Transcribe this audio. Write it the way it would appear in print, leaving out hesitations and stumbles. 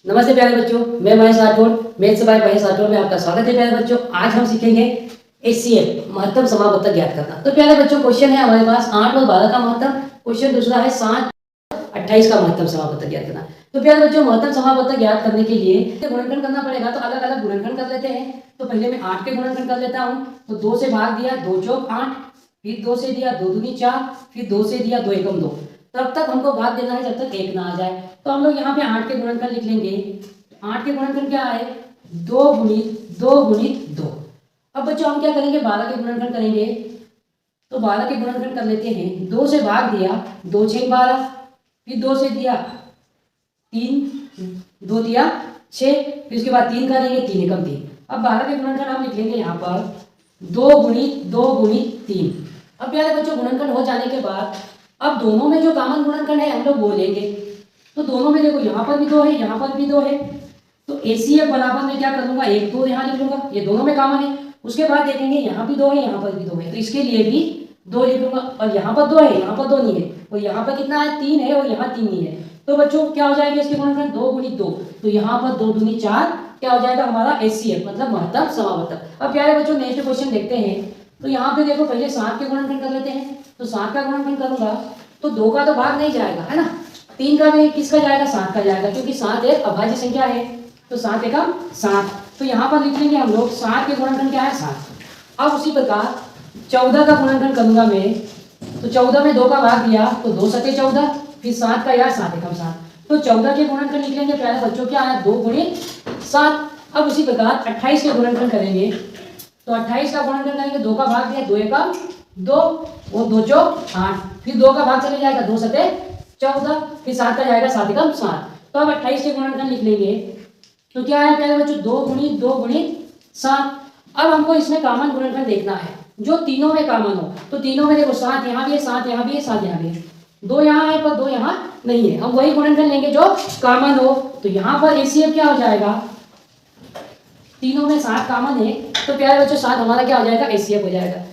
नमस्ते प्यारे बच्चों, मैं महेश राठौड़, मैथ्स बाय महेश राठौड़ में आपका स्वागत है। प्यारे बच्चों, आज हम सीखेंगे एचसीएफ महत्तम समापवर्तक ज्ञात करना। तो प्यारे बच्चों, क्वेश्चन है हमारे पास 8 और 12 का महत्तम, क्वेश्चन दूसरा है 7 28 का महत्तम समापवर्तक ज्ञात करना। तो प्यारे बच्चों, महत्तम समापवर्तक ज्ञात करने के लिए गुणनखंड करना पड़ेगा। तो अलग अलग गुणनखंड कर लेते हैं। तो पहले मैं 8 के गुणनखंड कर लेता हूँ। तो 2 से भाग दिया, 2 चौक 8, फिर 2 से दिया 2 दूनी 4, फिर 2 से दिया 2 एकम 2। तब तक हमको भाग देना है जब तक 1 ना आ जाए। तो हम लोग यहाँ पे 8 के गुणनखंड लिख लेंगे। 8 के गुणनखंड क्या है? 2 गुणित 2 गुणित 2। अब बच्चों हम क्या करेंगे? 12 के गुणनखंड करेंगे। तो 12 के गुणनखंड कर लेते हैं। 2 से भाग दिया, 2 6 12, फिर 2 से दिया 3, 2 दिया 6, फिर उसके बाद 3 करेंगे, 3 एकम 3। अब 12 के गुणनखंड हम लिख लेंगे यहाँ पर 2 गुणित 2 गुणित 3। अब प्यारे बच्चों, गुणनखंड हो जाने के बाद अब दोनों में जो कॉमन गुणनखंड है हम लोग वो लेंगे। तो दोनों में देखो, यहाँ पर भी 2 है, यहाँ पर भी 2 है। तो एसीएफ बराबर में क्या कर लूंगा? 1 2 यहाँ लिख लूंगा, ये दोनों में कॉमन है। उसके बाद देखेंगे यहाँ भी 2 है, यहाँ पर भी 2 है, तो इसके लिए भी 2 लिख लूंगा। और यहाँ पर 2 है, यहाँ पर 2 नहीं है, और यहाँ पर कितना है? 3 है, और यहाँ 3 नहीं है। तो बच्चों क्या हो जाएगा इसके गुणनखंड? 2 गुणित 2। तो यहाँ पर 2 दूनी 4 क्या हो जाएगा हमारा? एचसीएफ मतलब महत्तम समापवर्तक। अब प्यारे बच्चों, नेक्स्ट क्वेश्चन देखते हैं। तो यहाँ पे देखो, पहले 7 के गुणनखंड कर लेते हैं। तो 7 का गुणनखंड करूंगा तो 2 का तो भाग नहीं जाएगा, है ना। 3 का भी किसका जाएगा? 7 का जाएगा, क्योंकि 7 एक अभाज्य संख्या है। तो 7 एकम 7। तो यहाँ पर लिख लेंगे हम लोग 7 के गुणनखंड क्या है? 7। अब उसी प्रकार 14 का गुणनखंड करूंगा मैं। तो 14 में 2 का भाग दिया, तो 2 सके 14, फिर 7 का या 7 एकम 7। तो 14 के गुणनखंड लिख लेंगे प्यारे बच्चों, क्या है? 2 गुणित 7। अब उसी प्रकार 28 के गुणनखंड करेंगे। तो 28 का गुणनखंड करेंगे, 2 का भाग दिया, 2 एकम 2, और 2 चौक 8, फिर 2 का भाग चले जाएगा, 2 सते 14, फिर 7 का जाएगा 7 एकम 7। तो अब 28 के गुणनखंड लिख लेंगे। तो क्या है प्यारे बच्चों? 2 गुणित 7। अब हमको इसमें कॉमन गुणनखंड देखना है जो तीनों में कॉमन हो। तो तीनों में देखो, 7 यहाँ भी है, 7 यहाँ भी है, 7 यहाँ भी है। 2 यहाँ है पर 2 यहाँ नहीं है। हम वही गुणनखंड लेंगे जो कॉमन हो। तो यहाँ पर एचसीएफ क्या हो जाएगा? तीनों में 7 कॉमन है, तो प्यारे बच्चों 7 हमारा क्या हो जाएगा? एचसीएफ हो जाएगा।